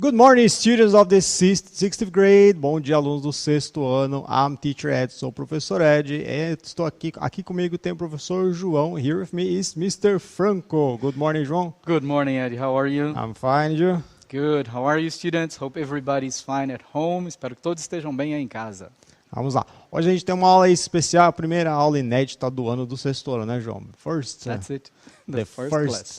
Good morning, students of the sixth grade. Bom dia, alunos do sexto ano. I'm Teacher Ed, sou o professor Ed. Estou aqui comigo tem o professor João. Here with me is Mr. Franco. Good morning, João. Good morning, Ed. How are you? I'm fine, you? Good. How are you, students? Hope everybody's fine at home. Espero que todos estejam bem aí em casa. Vamos lá. Hoje a gente tem uma aula especial, a primeira aula inédita do ano do sexto ano, né, João? That's it. The first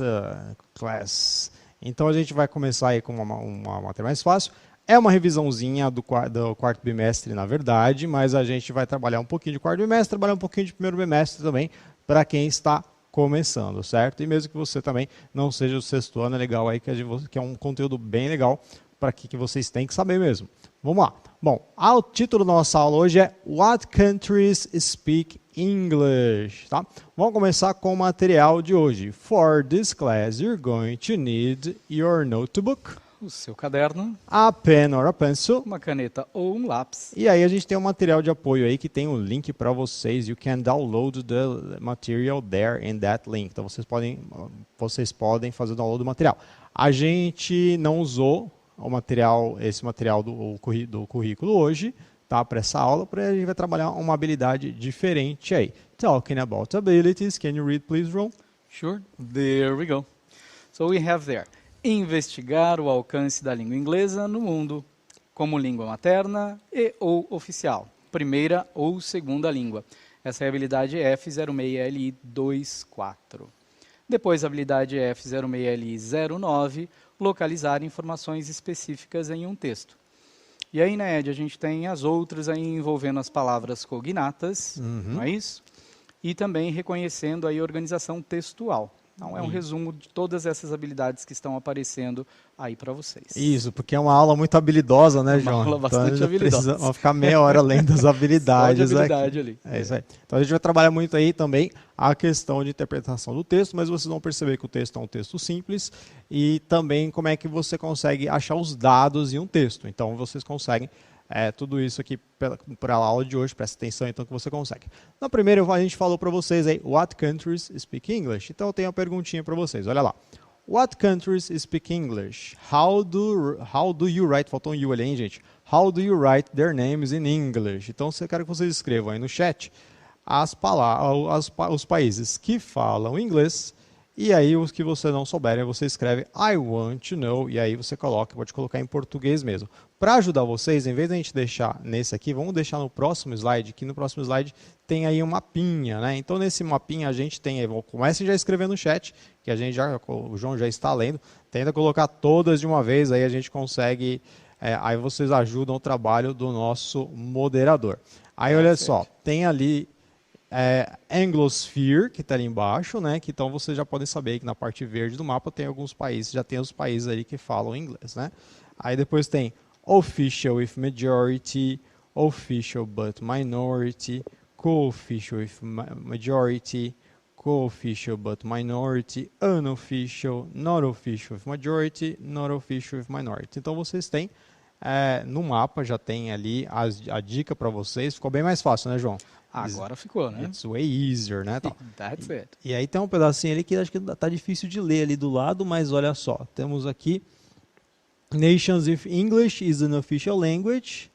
class. Então a gente vai começar aí com uma matéria mais fácil. É uma revisãozinha do quarto bimestre, na verdade, mas a gente vai trabalhar um pouquinho de quarto bimestre, trabalhar um pouquinho de primeiro bimestre também, para quem está começando, certo? E mesmo que você também não seja do sexto ano, é legal aí que é um conteúdo bem legal para que vocês têm que saber mesmo. Vamos lá. Bom, o título da nossa aula hoje é What Countries Speak English? Tá? Vamos começar com o material de hoje. For this class, you're going to need your notebook, o seu caderno, a pen or a pencil, uma caneta ou um lápis. E aí a gente tem um material de apoio aí que tem um link para vocês. You can download the material there in that link. Então vocês podem fazer o download do material. A gente não usou esse material do currículo hoje, tá, para essa aula, porque a gente vai trabalhar uma habilidade diferente aí. Talking about abilities, can you read please, Ron? Sure, there we go. So we have there, investigar o alcance da língua inglesa no mundo, como língua materna e ou oficial, primeira ou segunda língua. Essa é a habilidade F06LI24. Depois a habilidade F06LI09, localizar informações específicas em um texto. E aí, né, Ed, a gente tem as outras aí envolvendo as palavras cognatas, não é isso? E também reconhecendo aí a organização textual. Então, é um resumo de todas essas habilidades que estão aparecendo aí para vocês. Isso, porque é uma aula muito habilidosa, né, João? Uma aula bastante habilidosa. Vamos ficar meia hora além das habilidades. Só de habilidade aqui. ali. É isso aí. Então, a gente vai trabalhar muito aí também a questão de interpretação do texto, mas vocês vão perceber que o texto é um texto simples e também como é que você consegue achar os dados em um texto. Então, vocês conseguem tudo isso aqui para a aula de hoje, presta atenção então que você consegue. Na primeira a gente falou para vocês aí, what countries speak English? Então eu tenho uma perguntinha para vocês, olha lá. What countries speak English? How do you write, faltou um you ali, hein, gente? How do you write their names in English? Então eu quero que vocês escrevam aí no chat os países que falam inglês. E aí, os que você não souberem, você escreve I want to know, e aí você pode colocar em português mesmo. Para ajudar vocês, em vez de a gente deixar nesse aqui, vamos deixar no próximo slide, que no próximo slide tem aí um mapinha, né? Então, nesse mapinha a gente tem, comecem já a escrever no chat, que o João já está lendo, tenta colocar todas de uma vez, aí a gente consegue, aí vocês ajudam o trabalho do nosso moderador. Aí, olha só, tem ali Anglosphere, que está ali embaixo, né? Que, então vocês já podem saber que na parte verde do mapa tem alguns países, já tem os países ali que falam inglês, né? Aí depois tem Official with Majority, Official but Minority, Co-Official with Majority, Co-Official but Minority, Unofficial, Not Official with Majority, Not Official with Minority. Então vocês têm, no mapa já tem ali a dica para vocês, ficou bem mais fácil, né, João? Agora ficou, né? It's way easier, né? That's it. E aí tem um pedacinho ali que acho que tá difícil de ler ali do lado, mas olha só, temos aqui Nations if English is an official language,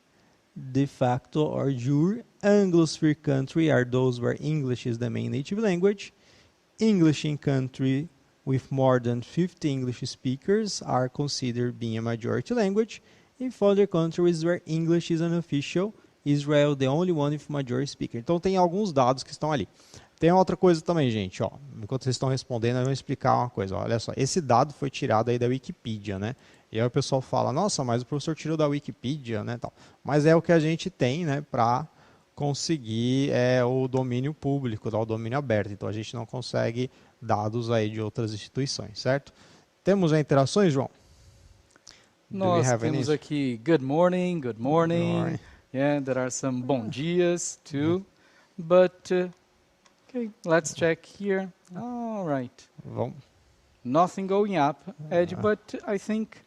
de facto or jure, Anglosphere country are those where English is the main native language, English in country with more than 50 English speakers are considered being a majority language, in other countries where English is an official, Israel the only one with majority speaker. Então tem alguns dados que estão ali. Tem outra coisa também, gente, ó. Enquanto vocês estão respondendo, eu vou explicar uma coisa. Ó. Olha só, esse dado foi tirado aí da Wikipedia, né? E aí o pessoal fala, nossa, mas o professor tirou da Wikipedia, né? Tal. Mas é o que a gente tem, né, para conseguir o domínio público, o domínio aberto. Então a gente não consegue dados aí de outras instituições, certo? Temos interações, João? Nós temos aqui good morning, good morning. Yeah, there are some bom dias too, but okay, let's check here. All right. Nothing going up, Ed, but I think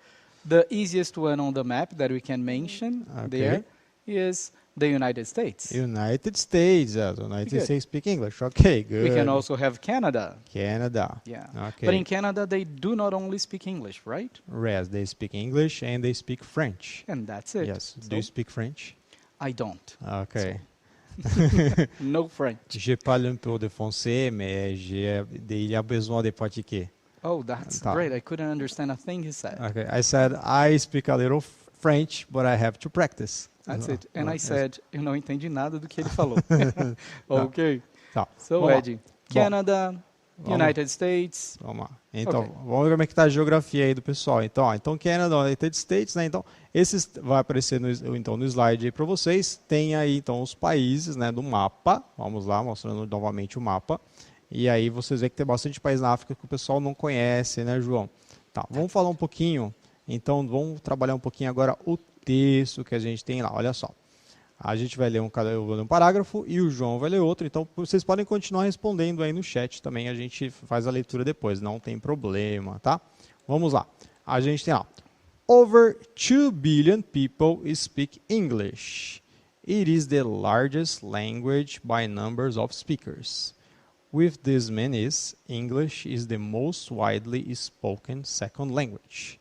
the easiest one on the map that we can mention there is The United States. United States. The United Good. States speak English. Okay, good. We can also have Canada. Canada. Yeah. Okay. But in Canada, they do not only speak English, right? Yes, they speak English and they speak French. And that's it. Yes. So Do you speak French? I don't. Okay. No French. Je parle un peu de français, mais il y a besoin de pratiquer. Oh, that's Tá. great. I couldn't understand a thing he said. Okay. I said I speak a little French, but I have to practice. That's it. And I Yes. said, eu não entendi nada do que ele falou. Ok. Tá. So, Vamos lá. Ed, Canada, Vamos. United States. Vamos lá. Então, Ok. vamos ver como é que tá a geografia aí do pessoal. Então Canada, United States, né? Então, esses vai aparecer no slide aí para vocês. Tem aí, então, os países, né, do mapa. Vamos lá, mostrando novamente o mapa. E aí vocês veem que tem bastante país na África que o pessoal não conhece, né, João? Tá, vamos falar um pouquinho. Então, vamos trabalhar um pouquinho agora o texto que a gente tem lá. Olha só. A gente vai ler eu vou ler um parágrafo e o João vai ler outro. Então, vocês podem continuar respondendo aí no chat também. A gente faz a leitura depois, não tem problema, tá? Vamos lá. A gente tem lá. Over 2 billion people speak English. It is the largest language by numbers of speakers. With this many, English is the most widely spoken second language.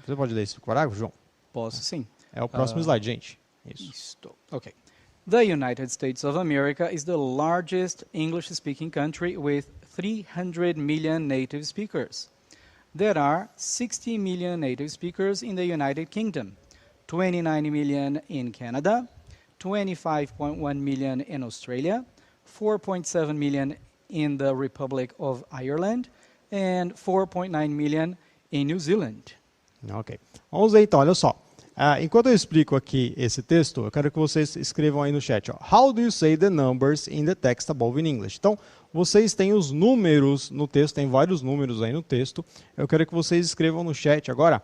Você pode ler esse parágrafo, João? Posso sim. É o próximo slide, gente. Isso. Isto. Okay. The United States of America is the largest English-speaking country with 300 million native speakers. There are 60 million native speakers in the United Kingdom, 29 million in Canada, 25.1 million in Australia, 4.7 million in the Republic of Ireland, and 4.9 million in New Zealand. Ok. Vamos ver então, olha só. Enquanto eu explico aqui esse texto, eu quero que vocês escrevam aí no chat. Ó, How do you say the numbers in the text above in English? Então, vocês têm os números no texto, tem vários números aí no texto. Eu quero que vocês escrevam no chat agora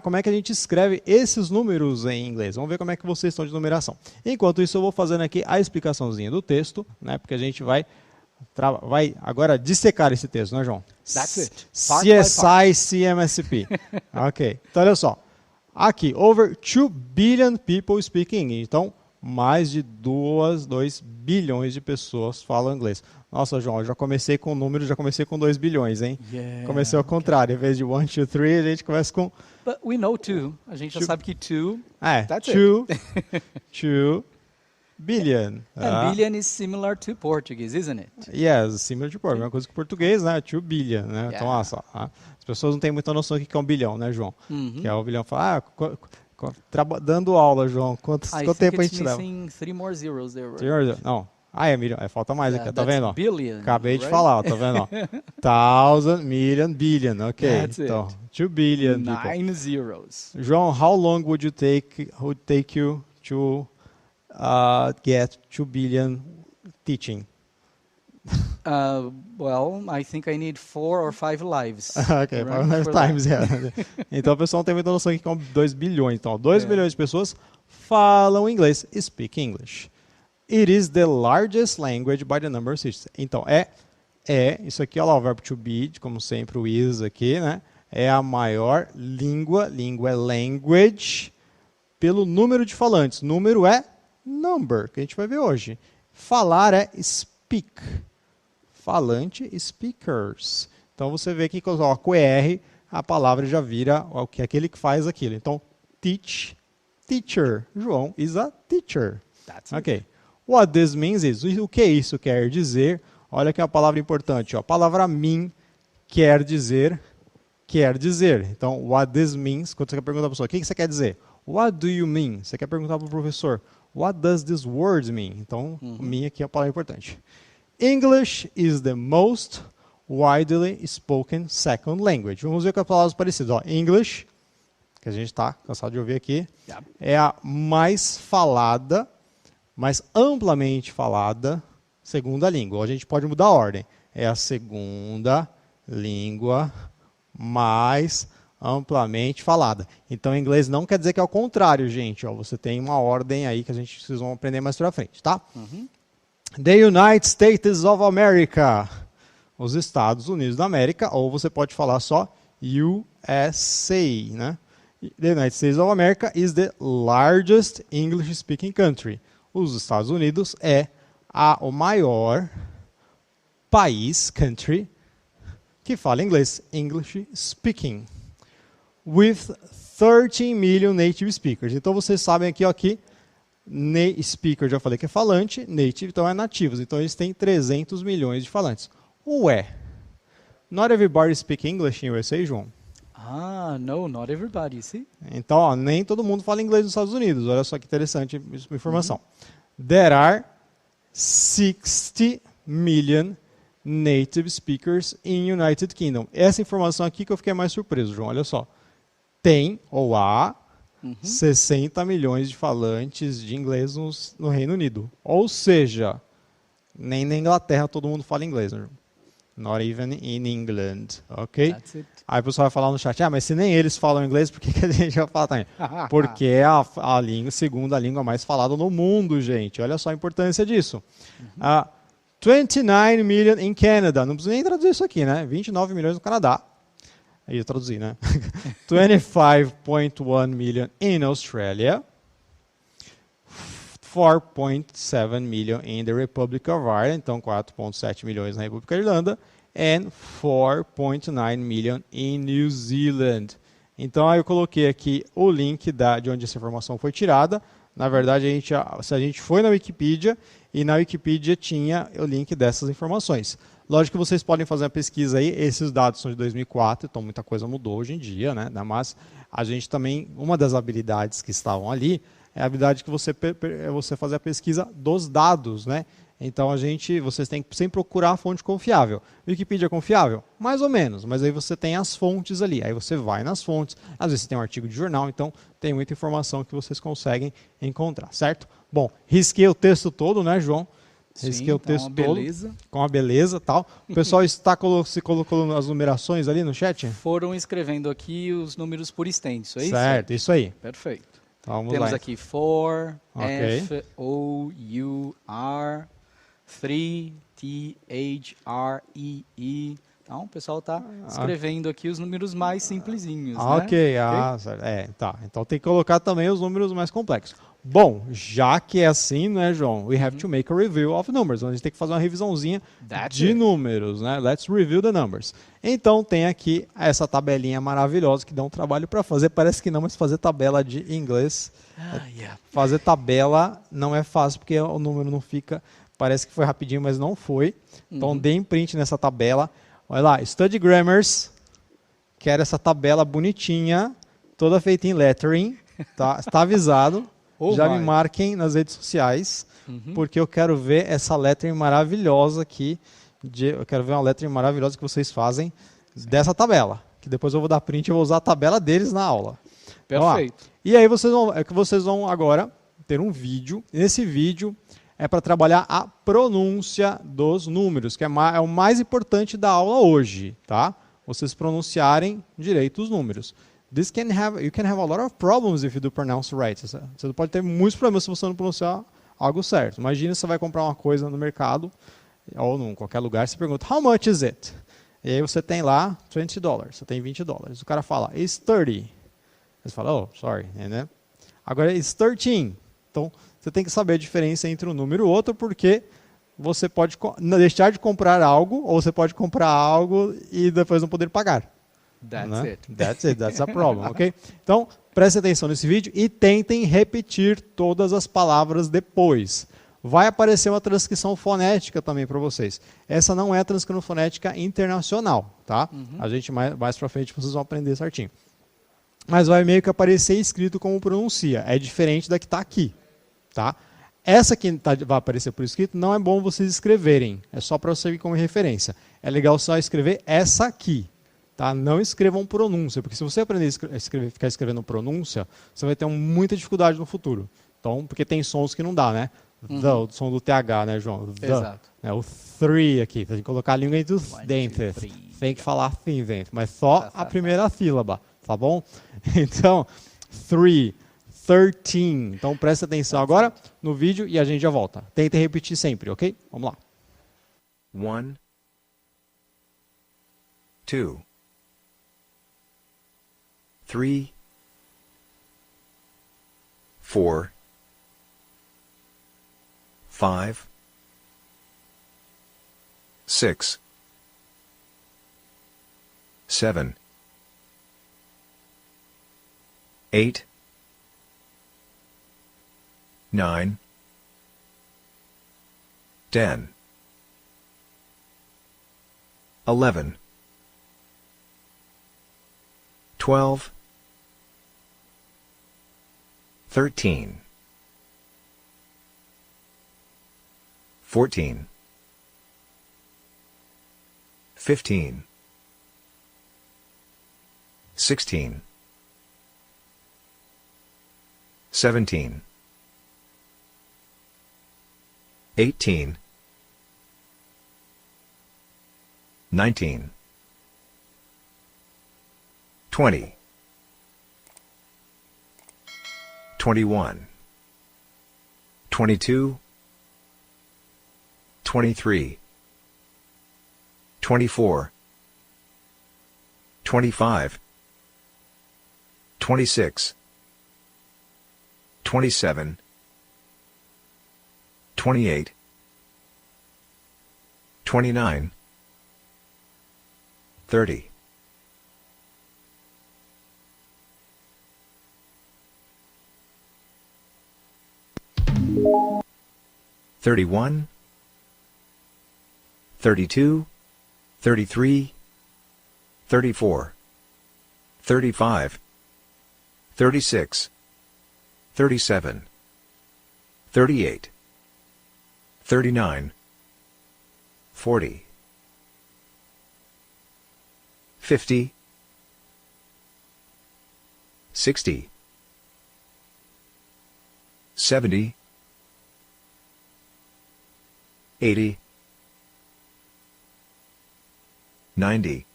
como é que a gente escreve esses números em inglês. Vamos ver como é que vocês estão de numeração. Enquanto isso, eu vou fazendo aqui a explicaçãozinha do texto, né, porque a gente vai agora dissecar esse texto, né, João? That's it. Part by CSI, CMSP. Ok. Então, olha só. Aqui, over 2 billion people speak English. Então, mais de 2 bilhões de pessoas falam inglês. Nossa, João, eu já comecei com números, já comecei com 2 bilhões, hein? Yeah, Comecei ao contrário. Em vez de 1, 2, 3, a gente começa com... But we know two. A gente já sabe que two. That's 2 billion. And billion is similar to Portuguese, isn't it? Yes, similar to Portuguese. Mesma coisa que português, né? 2 billion, né? Yeah. Então, olha só. As pessoas não têm muita noção do que é um bilhão, né, João? Que é o bilhão. Fala, dando aula, João, quanto tempo a gente leva? Missing 3 more zeros there. Não. É milhão. Falta mais aqui, tá vendo? Ó? Billion, Acabei de right? falar, ó, tá vendo? Ó? 1000, million, billion, ok. That's então, it. 2 billion people. 9 zeros. João, how long would take you to get 2 billion teaching? Well, I think I need 4 or 5 lives. Ok, right, 5 for times, yeah. Então, o pessoal não tem muita noção que é 2 bilhões. Então, 2 bilhões de pessoas falam inglês, speak English. It is the largest language by the number of cities. Então, isso aqui, olha lá, o verbo to be, como sempre, o is aqui, né? É a maior língua é language, pelo número de falantes. Número é number, que a gente vai ver hoje. Falar é speak. Falante, speakers. Então, você vê que coloca o R, a palavra já vira aquele que faz aquilo. Então, teach, teacher. João is a teacher. That's Ok. What this means is, o que isso quer dizer? Olha que é a palavra importante. Ó. A palavra mean quer dizer. Então, what this means, quando você quer perguntar para a pessoa, o que você quer dizer? What do you mean? Você quer perguntar para o professor, what does this word mean? Então, mean aqui é a palavra importante. English is the most widely spoken second language. Vamos ver com as palavras parecidas. Ó, English, que a gente está cansado de ouvir aqui, é a mais falada, mais amplamente falada segunda língua. A gente pode mudar a ordem. É a segunda língua mais amplamente falada. Então, em inglês não quer dizer que é o contrário, gente. Ó, você tem uma ordem aí que vocês vão aprender mais pra frente, tá? The United States of America. Os Estados Unidos da América. Ou você pode falar só USA, né? The United States of America is the largest English-speaking country. Os Estados Unidos é o maior país, country, que fala inglês, English speaking, with 13 million native speakers. Então vocês sabem aqui, ó, que speaker, já falei que é falante, native, então é nativos. Então eles têm 300 milhões de falantes. Ué, not everybody speak English in USA, João? No, not everybody, see? Então, ó, nem todo mundo fala inglês nos Estados Unidos. Olha só que interessante a informação. There are 60 million native speakers in United Kingdom. Essa informação aqui que eu fiquei mais surpreso, João. Olha só. Tem, ou há, 60 milhões de falantes de inglês no Reino Unido. Ou seja, nem na Inglaterra todo mundo fala inglês, né, João? Not even in England, ok? That's it. Aí o pessoal vai falar no chat, mas se nem eles falam inglês, por que a gente vai falar também? Porque é a segunda língua mais falada no mundo, gente. Olha só a importância disso. 29 million in Canada. Não preciso nem traduzir isso aqui, né? 29 milhões no Canadá. Aí eu traduzi, né? 25.1 million in Australia. 4.7 million in the Republic of Ireland, então 4.7 milhões na República da Irlanda, and 4.9 million in New Zealand. Então aí eu coloquei aqui o link de onde essa informação foi tirada. Na verdade, se a gente foi na Wikipedia, e na Wikipedia tinha o link dessas informações. Lógico que vocês podem fazer uma pesquisa aí, esses dados são de 2004, então muita coisa mudou hoje em dia, né? Mas a gente também, uma das habilidades que estavam ali, é a habilidade que você fazer a pesquisa dos dados, né? Então vocês têm que sempre procurar a fonte confiável. Wikipedia é confiável? Mais ou menos, mas aí você tem as fontes ali. Aí você vai nas fontes, às vezes você tem um artigo de jornal, então tem muita informação que vocês conseguem encontrar, certo? Bom, risquei o texto todo, né, João? Risquei o texto todo com a beleza e tal. O pessoal está se colocando as numerações ali no chat? Foram escrevendo aqui os números por extenso, é isso? Certo, isso aí. Perfeito. Então, vamos Temos lá. aqui for, Ok. F, O, U, R, 3, T, H, R, E, E. Então, o pessoal está escrevendo aqui os números mais simplesinhos, né? Ok, certo. Tá. Então tem que colocar também os números mais complexos. Bom, já que é assim, né, João? We have to make a review of numbers. A gente tem que fazer uma revisãozinha de números, né? Let's review the numbers. Então tem aqui essa tabelinha maravilhosa que dá um trabalho para fazer. Parece que não, mas fazer tabela de inglês. Fazer tabela não é fácil porque o número não fica. Parece que foi rapidinho, mas não foi. Então deem print nessa tabela. Olha lá, Study Grammars. Quero essa tabela bonitinha, toda feita em lettering. Tá, está avisado. Já me marquem nas redes sociais, porque eu quero ver essa lettering maravilhosa aqui. Eu quero ver uma lettering maravilhosa que vocês fazem dessa tabela. Que depois eu vou dar print e vou usar a tabela deles na aula. Perfeito. E aí vocês vão agora ter um vídeo. Nesse vídeo é para trabalhar a pronúncia dos números, que é o mais importante da aula hoje, tá? Vocês pronunciarem direito os números. You can have a lot of problems if you do pronounce right. Você pode ter muitos problemas se você não pronunciar algo certo. Imagina você vai comprar uma coisa no mercado ou em qualquer lugar, você pergunta, how much is it? E aí você tem lá $20, você tem $20. O cara fala, it's 30. Você fala, oh, sorry. Né? Agora, it's 13. Então, você tem que saber a diferença entre um número e outro, porque você pode deixar de comprar algo, ou você pode comprar algo e depois não poder pagar. That's a problem, ok? Então, prestem atenção nesse vídeo e tentem repetir todas as palavras depois. Vai aparecer uma transcrição fonética também para vocês. Essa não é a transcrição fonética internacional, tá? A gente mais para frente vocês vão aprender certinho. Mas vai meio que aparecer escrito como pronuncia. É diferente da que está aqui, tá? Essa que vai aparecer por escrito não é bom vocês escreverem. É só para você ir como referência. É legal só escrever essa aqui. Tá? Não escrevam pronúncia, porque se você aprender a ficar escrevendo pronúncia, você vai ter muita dificuldade no futuro. Então, porque tem sons que não dá, né? O som do TH, né, João? Exato. Né? O 3 aqui, tem que colocar a língua entre os dentes. Tem que falar assim, gente, mas só a primeira sílaba, tá bom? Então, 3, 13. Então, presta atenção agora no vídeo e a gente já volta. Tentem repetir sempre, ok? Vamos lá. 1, 2, 3, 4, 5, 6, 7, 8, 9, 10, 11, 12, 13, 14, 15, 16, 17, 18, 19, 20, 21, 22, 23, 24, 25, 26, 27, 28, 29, 30. 31, 32, 33, 34, 35, 36, 37, 38, 39, 40, 50, 60, 70, 80, 90,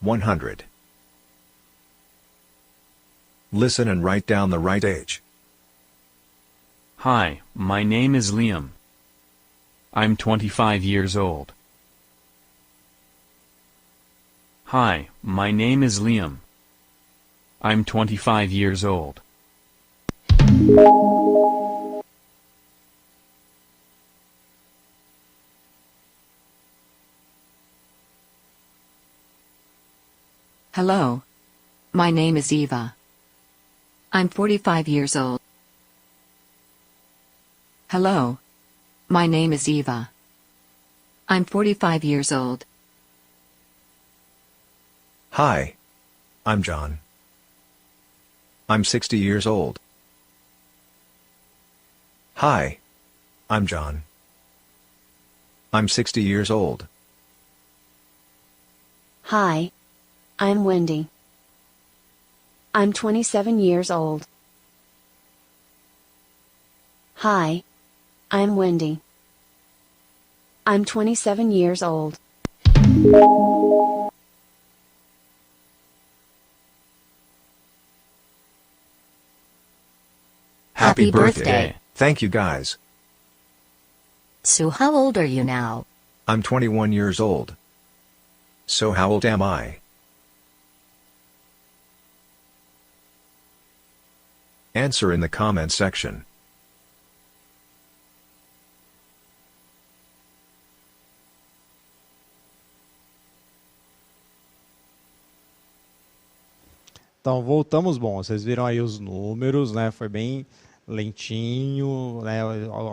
100. Listen and write down the right age. Hi, my name is Liam. I'm 25 years old. Hi, my name is Liam. I'm 25 years old. Hello. My name is Eva. I'm 45 years old. Hello. My name is Eva. I'm 45 years old. Hi. I'm John. I'm 60 years old. Hi. I'm John. I'm 60 years old. Hi. I'm Wendy. I'm 27 years old. Hi. I'm Wendy. I'm 27 years old. Happy birthday. Thank you guys. So how old are you now? I'm 21 years old. So how old am I? Answer in the comment section. Então, voltamos. Bom, vocês viram aí os números, né? Foi bem lentinho, né?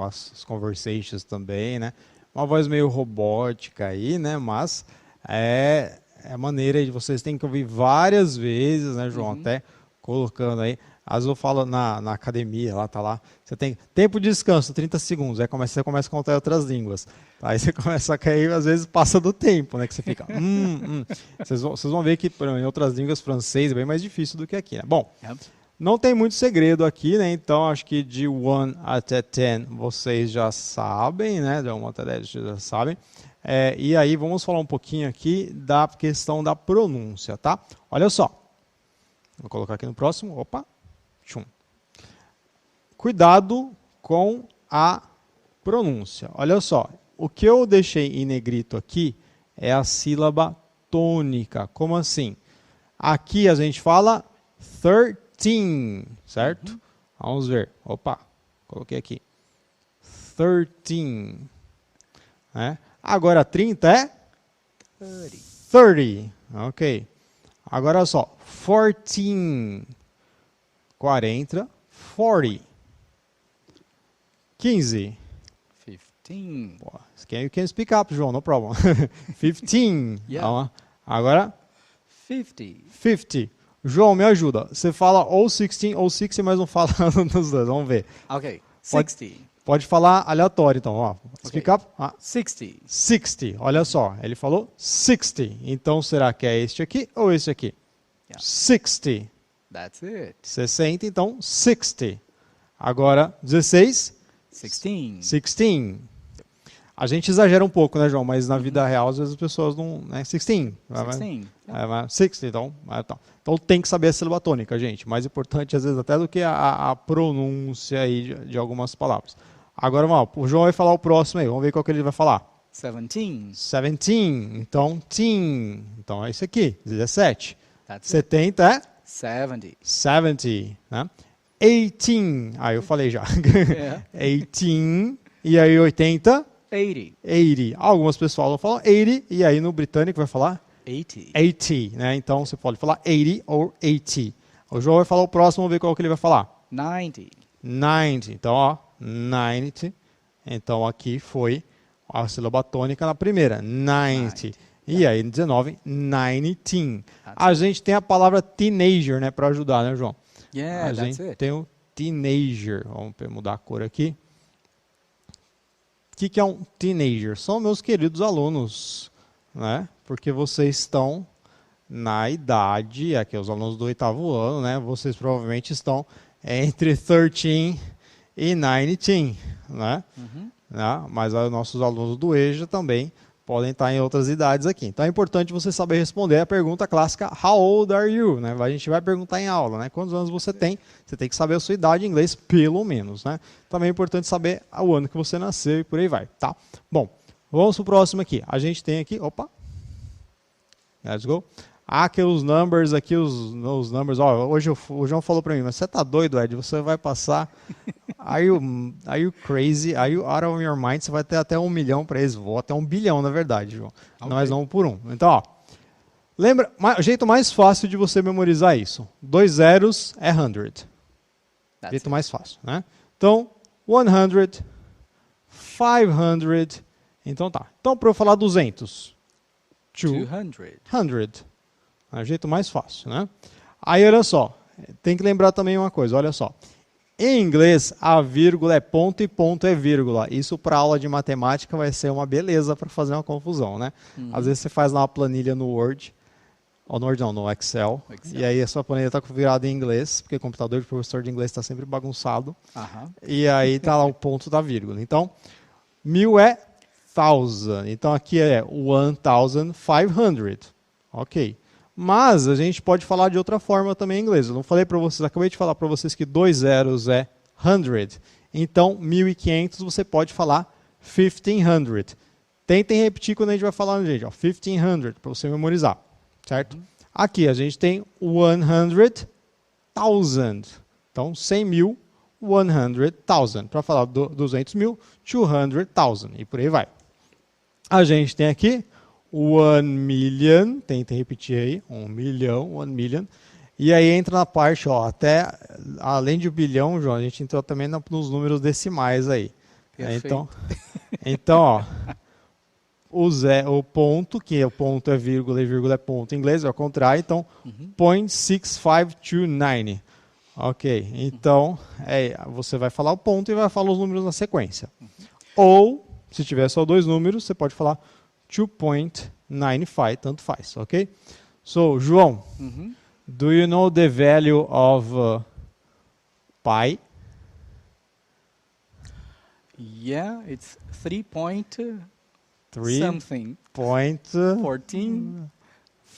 As conversations também, né? Uma voz meio robótica aí, né? Mas é maneira de vocês têm que ouvir várias vezes, né, João? Até colocando aí. Às vezes eu falo na academia, lá tá lá, você tem tempo de descanso, 30 segundos, aí você começa a contar em outras línguas. Aí você começa a cair, às vezes passa do tempo, né? Que você fica. Vocês vão ver que em outras línguas, francês é bem mais difícil do que aqui, né? Bom, não tem muito segredo aqui, né? Então acho que de 1 até 10 vocês já sabem, né? De 1 até 10 vocês já sabem. E aí vamos falar um pouquinho aqui da questão da pronúncia, tá? Olha só. Vou colocar aqui no próximo. Opa. Cuidado com a pronúncia. Olha só, o que eu deixei em negrito aqui é a sílaba tônica. Como assim? Aqui a gente fala 13, 13, certo? Vamos ver. Opa, coloquei aqui. 13. Né? Agora 30 é? 30. Ok. Agora só. 14. 40. 40. 15. 15. You can speak up, João, no problem. 15. Yeah. Agora? 50. 50. João, me ajuda. Você fala ou 16 ou 60, mas não fala nos dois. Vamos ver. Ok. Pode- 60. Pode falar aleatório, então. Ó. Speak up. 60. 60. Olha só. Ele falou 60. Então, será que é este aqui ou este aqui? Yeah. 60. That's it. 60, então 60. Agora, 16. 16. 16. A gente exagera um pouco, né, João? Mas na vida real, às vezes as pessoas não... Né? 16. 16. É, 60, então tem que saber a sílaba tônica, gente. Mais importante, às vezes, até do que a pronúncia aí de algumas palavras. Agora, vamos lá, o João vai falar o próximo aí. Vamos ver qual que ele vai falar. 17. 17. Então, teen. Então, é isso aqui. 17. That's it. 70 é? 70. 70. Né? 18. Ah, eu falei já. Yeah. 18. E aí, 80? 80. 80. Algumas pessoas falam 80. E aí, no britânico, vai falar? 80. 80, né? Então você pode falar 80 ou 80. O João vai falar o próximo, vamos ver qual que ele vai falar. 90. 90. Então, ó, 90. Então aqui foi a sílaba tônica na primeira, 90. E aí, 19, 19. A gente tem a palavra teenager, né, para ajudar, né, João? Yeah, A that's gente it. tem o teenager. Vamos mudar a cor aqui. O que é um teenager? São meus queridos alunos, né? Porque vocês estão na idade, aqui os alunos do 8º ano, né? Vocês provavelmente estão entre 13 e 19, né? Né? Mas os nossos alunos do EJA também podem estar em outras idades aqui. Então é importante você saber responder a pergunta clássica, how old are you? Né? A gente vai perguntar em aula, né? Quantos anos você tem? Você tem que saber a sua idade em inglês, pelo menos, né? Também é importante saber o ano que você nasceu e por aí vai, tá? Bom, vamos para o próximo aqui. A gente tem aqui, opa, let's go. Aqui os numbers, aqui os numbers. Ó, hoje o João falou para mim, mas você tá doido, Ed? Você vai passar... Are you crazy? Are you out of your mind? Você vai ter até 1 milhão para eles. Vou até 1 bilhão, na verdade, João. Okay. Nós vamos por um. Então, ó. Lembra, o jeito mais fácil de você memorizar isso. 2 zeros é 100. That's Jeito it. mais fácil, né? Então, 100, 500. Então tá. Então, para eu falar 200. 200. 100. É o jeito mais fácil, né? Aí, olha só. Tem que lembrar também uma coisa, olha só. Em inglês, a vírgula é ponto e ponto é vírgula. Isso para aula de matemática vai ser uma beleza para fazer uma confusão, né? Às vezes você faz lá uma planilha no Word, ou no Word não, no Excel, e aí a sua planilha está virada em inglês, porque o computador de professor de inglês está sempre bagunçado, e aí está lá o ponto da vírgula. Então, 1000 é 1000, então aqui é 1500, ok. Mas a gente pode falar de outra forma também em inglês. Eu não falei para vocês, acabei de falar para vocês que 2 zeros é 100. Então, 1500 você pode falar 1500. Tentem repetir quando a gente vai falar, gente, ó, 1500, para você memorizar, certo? Aqui a gente tem 100,000. Então, 100 mil, 100,000. Para falar 200 mil, 200,000. E por aí vai. A gente tem aqui 1 million, tentem repetir aí, 1 milhão, 1 million. E aí entra na parte, ó, até, além de bilhão, João, a gente entrou também nos números decimais aí. Então, ó, o ponto, que o ponto é vírgula e vírgula é ponto em inglês, é ao contrário, então, 0.6529. Ok, então, você vai falar o ponto e vai falar os números na sequência. Ou, se tiver só 2 números, você pode falar 2.95, tanto faz, ok? So, João, do you know the value of pi? Yeah, it's 3 point 3 something. point 14? 40.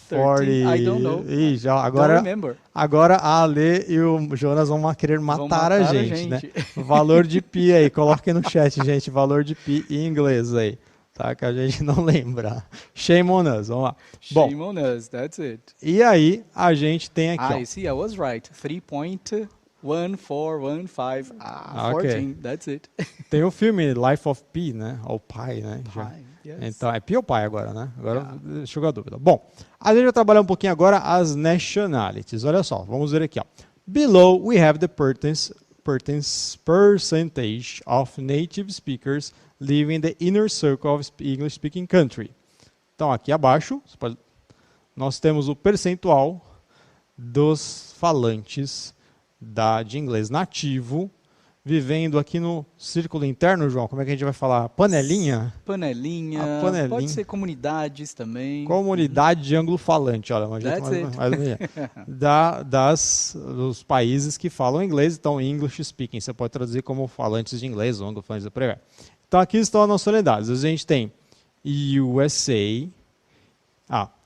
13, I don't know. Ih, já, Don't agora remember. a Ale e o Jonas vão querer matar a gente, né? Valor de pi aí, coloquem no chat, gente, valor de pi em inglês aí. tá? Que a gente não lembra. Shame on us, vamos lá. Bom, Shame on us, that's it. e aí a gente tem aqui, ó. You see, I was right. 3.1415. Ok. 14, that's it. Tem o filme Life of Pi, né? Ou Pi, né? Já. Pi, yes. Então, é Pi ou Pi agora, né? Agora deixa eu a dúvida. Bom, a gente vai trabalhar um pouquinho agora as nationalities. Olha só, vamos ver aqui, ó. Below we have the percentage of native speakers living in the inner circle of English-speaking country. Então, aqui abaixo, nós temos o percentual dos falantes de inglês nativo vivendo aqui no círculo interno, João. Como é que a gente vai falar? Panelinha? Panelinha. A panelinha. Pode ser comunidades também. Comunidade de anglo-falante, olha, mas That's it. dos países que falam inglês, então English speaking, você pode traduzir como falantes de inglês ou anglo-falantes por aí. Então aqui estão as nacionalidades. A gente tem USA.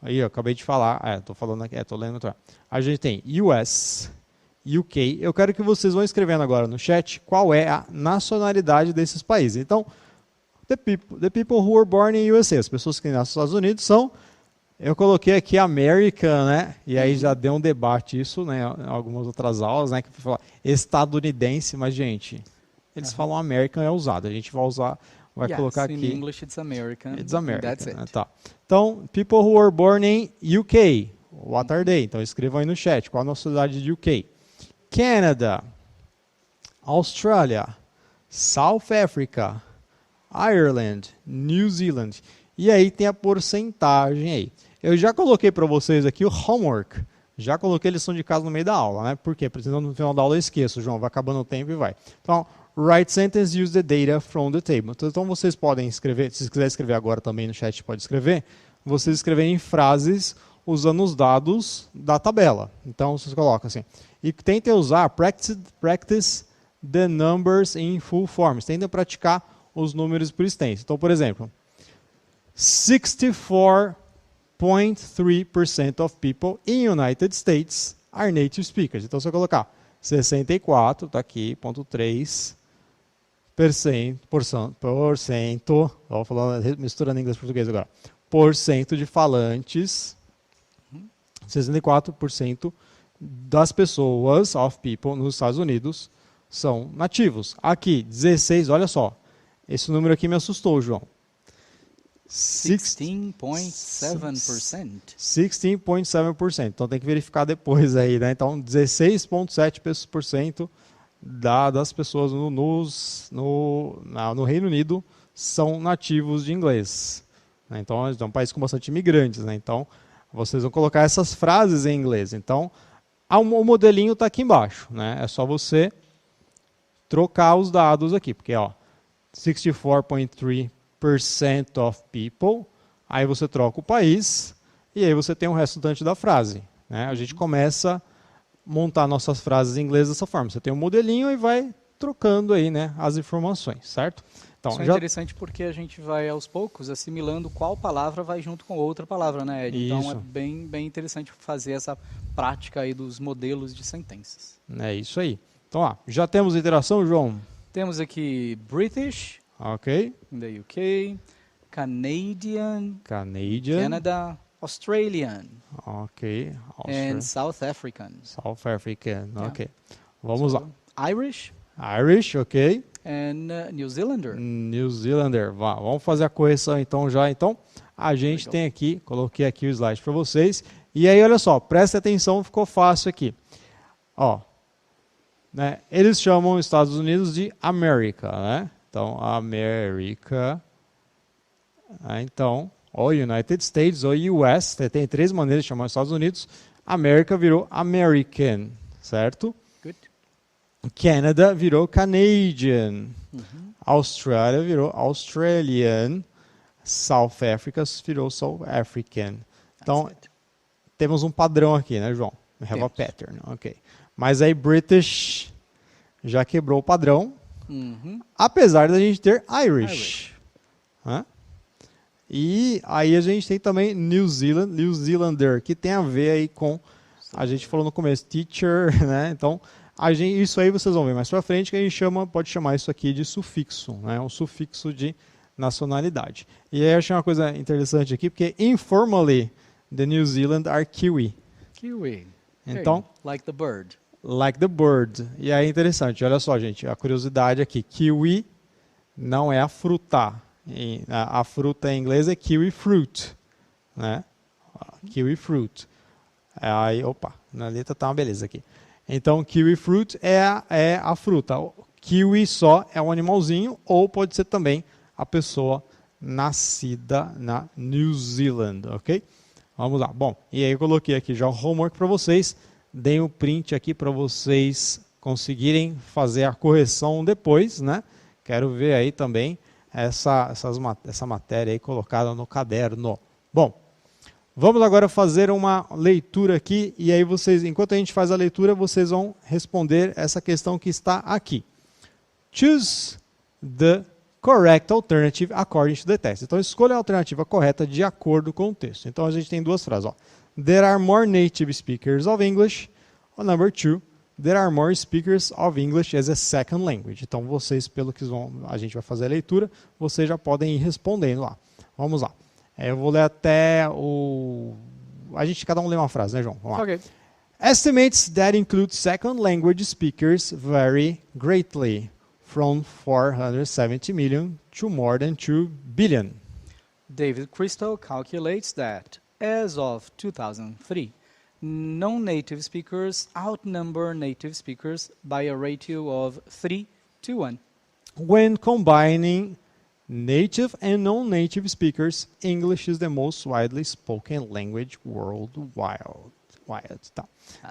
Aí eu acabei de falar, estou falando aqui, estou lendo outra. A gente tem US, UK. Eu quero que vocês vão escrevendo agora no chat qual é a nacionalidade desses países. Então, the people who were born in USA, as pessoas que nascem nos Estados Unidos são, eu coloquei aqui American, né? E aí já deu um debate isso, né? Em algumas outras aulas, né? Que falar estadunidense, mas gente, eles falam American é usado. A gente vai usar, colocar aqui. In English it's American. It's American. That's it. Tá. Então, people who were born in UK, what are they? Então escrevam aí no chat qual a nacionalidade de UK. Canada, Australia, South Africa, Ireland, New Zealand. E aí tem a porcentagem aí. Eu já coloquei para vocês aqui o homework. Já coloquei a lição de casa no meio da aula, né? Por quê? Porque senão no final da aula eu esqueço, João. Vai acabando o tempo e vai. Então, write sentence, use the data from the table. Então vocês podem escrever, se vocês quiserem escrever agora também no chat, pode escrever. Vocês escreverem frases usando os dados da tabela. Então vocês colocam assim. E tentem usar practice the numbers in full forms. Tentem praticar os números por extenso. Então, por exemplo, 64.3% of people in United States are native speakers. Então, se eu colocar 64, está aqui, 0.3%, vou falando, misturando inglês e português agora, porcento de falantes, 64% das pessoas, of people, nos Estados Unidos, são nativos. Aqui, 16, olha só, esse número aqui me assustou, João. 16.7%. 16.7%. Então tem que verificar depois aí, né? Então 16.7% das pessoas no Reino Unido são nativos de inglês. Né? Então é um país com bastante imigrantes, né? Então vocês vão colocar essas frases em inglês. Então o modelinho está aqui embaixo, né? É só você trocar os dados aqui, porque ó, 64.3% of people, aí você troca o país e aí você tem o restante da frase. Né? A gente começa a montar nossas frases em inglês dessa forma. Você tem um modelinho e vai trocando aí, né, as informações, certo? Então, isso é interessante porque a gente vai aos poucos assimilando qual palavra vai junto com outra palavra, né, Ed? Então é bem interessante fazer essa prática aí dos modelos de sentenças. É isso aí. Então, ó, já temos interação, João? Temos aqui British, ok, in the UK, Canadian, Canada, Australian, ok, and South African. South African, ok. Vamos lá. Irish, ok. And New Zealander. New Zealander. Vamos fazer a correção então já. Então, a gente tem aqui, coloquei aqui o slide para vocês. E aí, olha só, presta atenção, ficou fácil aqui. Ó, né, eles chamam os Estados Unidos de América, né? Então, América. Então, ou United States ou US, tem três maneiras de chamar os Estados Unidos. América virou American, certo? Good. Canada virou Canadian. Austrália virou Australian. South Africa virou South African. Então, temos um padrão aqui, né, João? We have a pattern, ok. Mas aí British já quebrou o padrão, apesar da gente ter Irish. E aí a gente tem também New Zealander, que tem a ver aí com, a gente falou no começo, teacher, né? Então, isso aí vocês vão ver mais pra frente, que a gente pode chamar isso aqui de sufixo, né? Um sufixo de nacionalidade. E aí eu achei uma coisa interessante aqui, porque informally, the New Zealand are Kiwi. Kiwi. Então, Like the bird. like the bird. E aí é interessante, olha só, gente, a curiosidade aqui, kiwi não é a fruta. A fruta em inglês é kiwi fruit, né? Kiwi fruit. Aí, opa, na letra tá uma beleza aqui. Então, kiwi fruit é a fruta. Kiwi só é um animalzinho, ou pode ser também a pessoa nascida na New Zealand, ok? Vamos lá. Bom, e aí eu coloquei aqui já o homework para vocês. Dei um print aqui para vocês conseguirem fazer a correção depois, né? Quero ver aí também essa matéria aí colocada no caderno. Bom, vamos agora fazer uma leitura aqui e aí vocês, enquanto a gente faz a leitura, vocês vão responder essa questão que está aqui. Choose the correct alternative according to the text. Então, escolha a alternativa correta de acordo com o texto. Então, a gente tem duas frases. Ó. There are more native speakers of English. Or number 2, there are more speakers of English as a second language. Então, vocês, pelo que a gente vai fazer a leitura, vocês já podem ir respondendo lá. Vamos lá. Eu vou ler até o... cada um lê uma frase, né, João? Vamos lá. Ok. Estimates that include second language speakers vary greatly, from 470 million to more than 2 billion. David Crystal calculates that, as of 2003, non-native speakers outnumber native speakers by a ratio of 3 to 1. When combining native and non-native speakers, English is the most widely spoken language worldwide. Tá.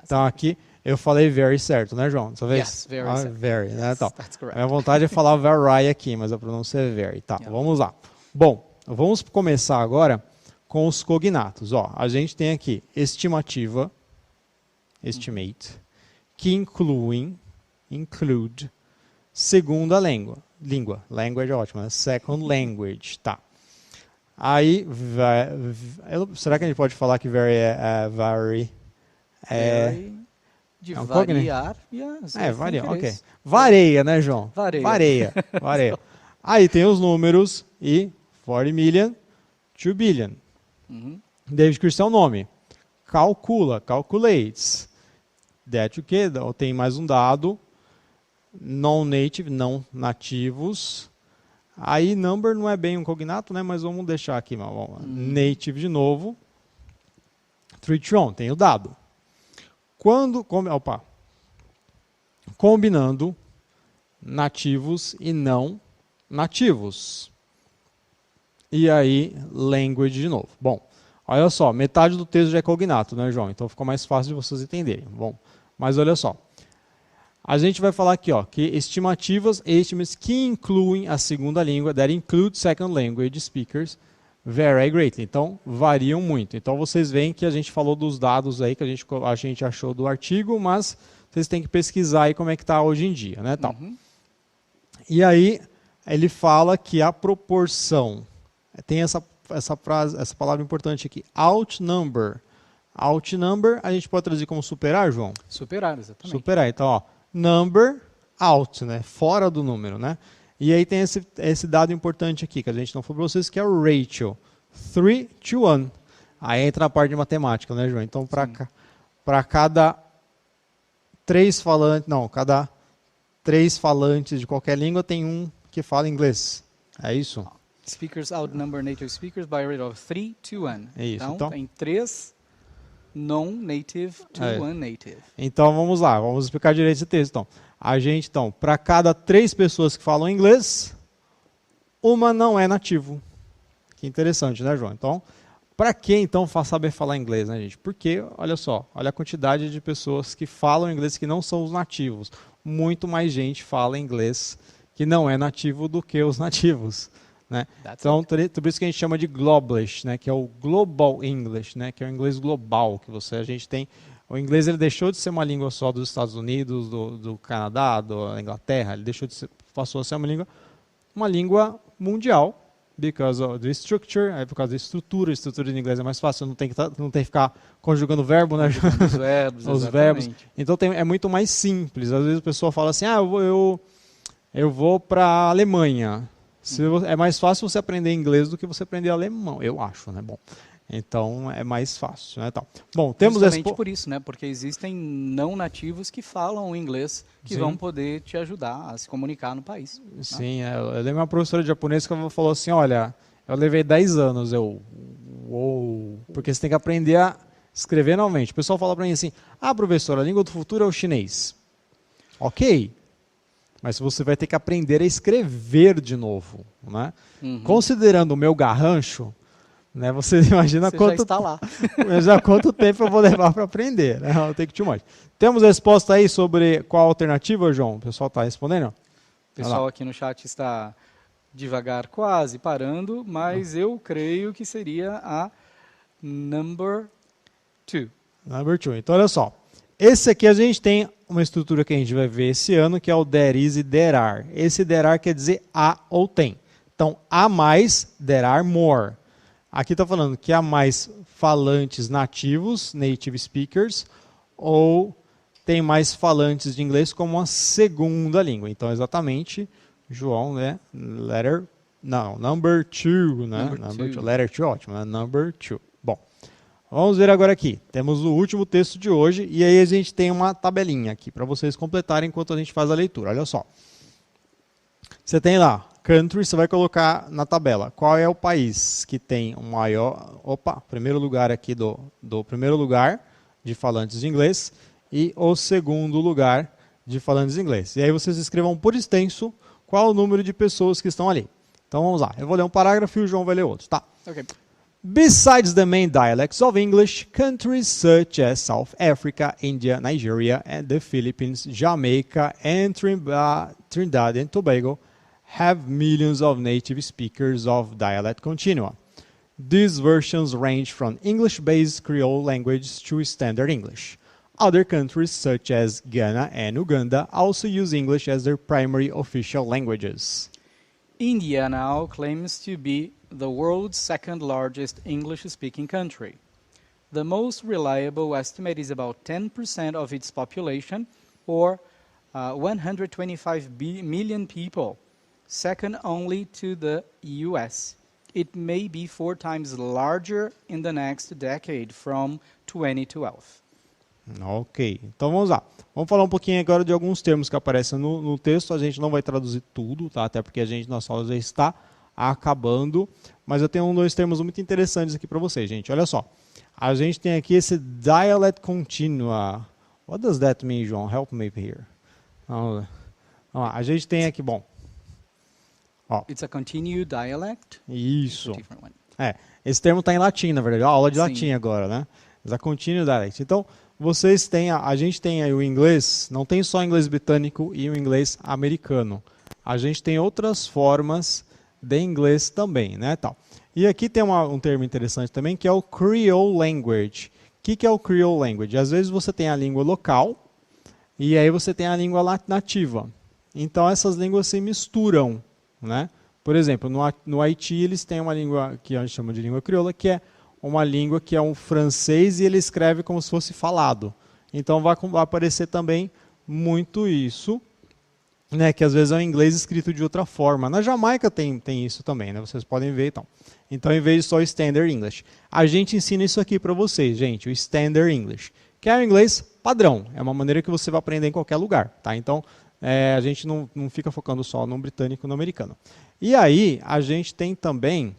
Então aqui eu falei very certo, né, João? Dessa vez? Yes, very certo. Very, né? Então, That's correct. minha vontade é falar very aqui, mas a pronúncia é very. Tá, Yeah. Vamos lá. Bom, vamos começar agora com os cognatos. Ó, a gente tem aqui estimativa, estimate, que include, segunda língua. Language é ótimo, né? Second language, tá. Aí, será que a gente pode falar que very De é um cognate? variar. Yes, Varia, ok. is. Vareia, né, João? Vareia. Vareia. Aí tem os números e 40 million, 2 billion. Uhum. David Christie é o nome. Calculates. That o quê? Tem mais um dado. Non-native, não nativos. Aí number não é bem um cognato, né? Mas vamos deixar aqui. Native de novo. 3 to 1, tem o dado. Combinando nativos e não nativos. E aí, language de novo. Bom, olha só, metade do texto já é cognato, né, João? Então ficou mais fácil de vocês entenderem. Bom, mas olha só. A gente vai falar aqui, ó, que estimativas que incluem a segunda língua, that include second language speakers, vary greatly. Então, variam muito. Então, vocês veem que a gente falou dos dados aí que a gente achou do artigo, mas vocês têm que pesquisar aí como é que está hoje em dia, né, tal. Uhum. E aí, ele fala que a proporção, tem essa frase, essa palavra importante aqui, outnumber. Outnumber, a gente pode traduzir como superar, João? Superar, exatamente. Superar. Então, ó, number, out, né? Fora do número, né? E aí tem esse dado importante aqui, que a gente não falou para vocês, que é o ratio. 3 to 1. Aí entra a parte de matemática, né, João? Então, para cada três falantes de qualquer língua, tem um que fala inglês. É isso? Speakers outnumber native speakers by a rate of 3 to 1. É isso. Então, tem 3 non-native to 1 native. Então, vamos lá. Vamos explicar direito esse texto. Então, para cada 3 pessoas que falam inglês, uma não é nativo. Que interessante, né, João? Então, para que então saber falar inglês, né, gente? Porque, olha só, olha a quantidade de pessoas que falam inglês que não são os nativos. Muito mais gente fala inglês que não é nativo do que os nativos. Né? Então, por isso que a gente chama de Globlish, né? Que é o Global English, né? Que é o inglês global que a gente tem. O inglês ele deixou de ser uma língua só dos Estados Unidos, do Canadá, da Inglaterra. Ele passou a ser uma língua mundial, because of the structure, por causa da estrutura. A estrutura em inglês é mais fácil, não tem que ficar conjugando verbo, né? Os verbos, Os verbos. Então é muito mais simples. Às vezes a pessoa fala assim, eu vou para a Alemanha. É mais fácil você aprender inglês do que você aprender alemão, eu acho, né? Bom, então é mais fácil, né? Tal. Bom, temos Justamente por isso, né? Porque existem não nativos que falam inglês que Sim. vão poder te ajudar a se comunicar no país. Né? Sim, eu lembro uma professora de japonês que falou assim, olha, eu levei 10 anos, uou, porque você tem que aprender a escrever novamente. O pessoal fala para mim assim, professor, a língua do futuro é o chinês. Ok, mas você vai ter que aprender a escrever de novo, né? Considerando o meu garrancho, né, você imagina Você quanto, já está lá. quanto tempo eu vou levar para aprender, né? I'll take too much. Temos resposta aí sobre qual a alternativa, João? O pessoal está respondendo? O pessoal aqui no chat está devagar, quase parando, mas eu creio que seria a number 2. Number 2. Então, olha só. Esse aqui a gente tem uma estrutura que a gente vai ver esse ano, que é o there is e there are. Esse there are quer dizer há ou tem. Então, há mais, there are more. Aqui está falando que há mais falantes nativos, native speakers, ou tem mais falantes de inglês como uma segunda língua. Então, exatamente, João, né? Number 2, né? Number two. Letter 2, ótimo, né? Number 2. Bom, vamos ver agora aqui. Temos o último texto de hoje e aí a gente tem uma tabelinha aqui para vocês completarem enquanto a gente faz a leitura. Olha só. Você tem lá, country, você vai colocar na tabela. Qual é o país que tem o maior... primeiro lugar aqui do primeiro lugar de falantes de inglês e o segundo lugar de falantes de inglês. E aí vocês escrevam por extenso qual o número de pessoas que estão ali. Então vamos lá. Eu vou ler um parágrafo e o João vai ler outro, tá? Ok. Besides the main dialects of English, countries such as South Africa, India, Nigeria, and the Philippines, Jamaica, and Trinidad and Tobago have millions of native speakers of dialect continua. These versions range from English-based Creole language to Standard English. Other countries such as Ghana and Uganda also use English as their primary official languages. India now claims to be the world's second largest English-speaking country. The most reliable estimate is about 10% of its population, or 125 million people, second only to the US. It may be 4 times larger in the next decade, from 2012. Ok, então vamos lá. Vamos falar um pouquinho agora de alguns termos que aparecem no texto. A gente não vai traduzir tudo, tá? Até porque nossa aula já está acabando. Mas eu tenho 2 termos muito interessantes aqui para vocês, gente. Olha só. A gente tem aqui esse dialect continua. What does that mean, João? Help me here. Vamos lá. A gente tem aqui, bom. Ó. It's a continued dialect. Isso. Different one. Esse termo está em latim, na verdade. A aula de Sim. latim agora, né? It's a continued dialect. Então, vocês têm, a gente tem aí o inglês, não tem só o inglês britânico e o inglês americano. A gente tem outras formas de inglês também, né? Tal. E aqui tem um termo interessante também, que é o Creole Language. O que é o Creole Language? Às vezes você tem a língua local e aí você tem a língua nativa. Então essas línguas se misturam, né? Por exemplo, no Haiti eles têm uma língua que a gente chama de língua crioula, que é uma língua que é um francês e ele escreve como se fosse falado. Então vai aparecer também muito isso, né, que às vezes é um inglês escrito de outra forma. Na Jamaica tem isso também, né, vocês podem ver. Então, em vez de só o Standard English, a gente ensina isso aqui para vocês, gente, o Standard English, que é o inglês padrão. É uma maneira que você vai aprender em qualquer lugar. Tá? Então, a gente não fica focando só no britânico e no americano. E aí, a gente tem também...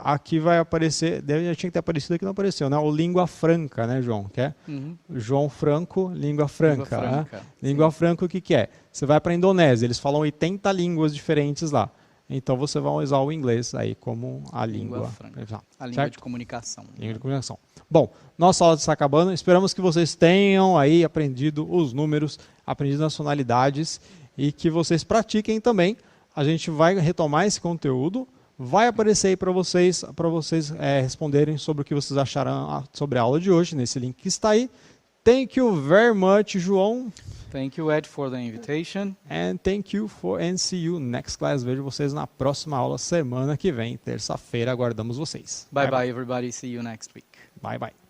aqui vai aparecer, já tinha que ter aparecido aqui, não apareceu, né? O língua franca, né, João? Que é João Franco, língua franca. Língua franca, né? Língua franca, o que é? Você vai para a Indonésia, eles falam 80 línguas diferentes lá. Então você vai usar o inglês aí como a língua franca. A língua de comunicação. Língua de comunicação. Bom, nossa aula está acabando. Esperamos que vocês tenham aí aprendido os números, aprendido nacionalidades e que vocês pratiquem também. A gente vai retomar esse conteúdo. Vai aparecer aí para vocês responderem sobre o que vocês acharam sobre a aula de hoje, nesse link que está aí. Thank you very much, João. Thank you, Ed, for the invitation. And see you next class. Vejo vocês na próxima aula semana que vem, terça-feira. Aguardamos vocês. Bye, everybody. See you next week. Bye, bye.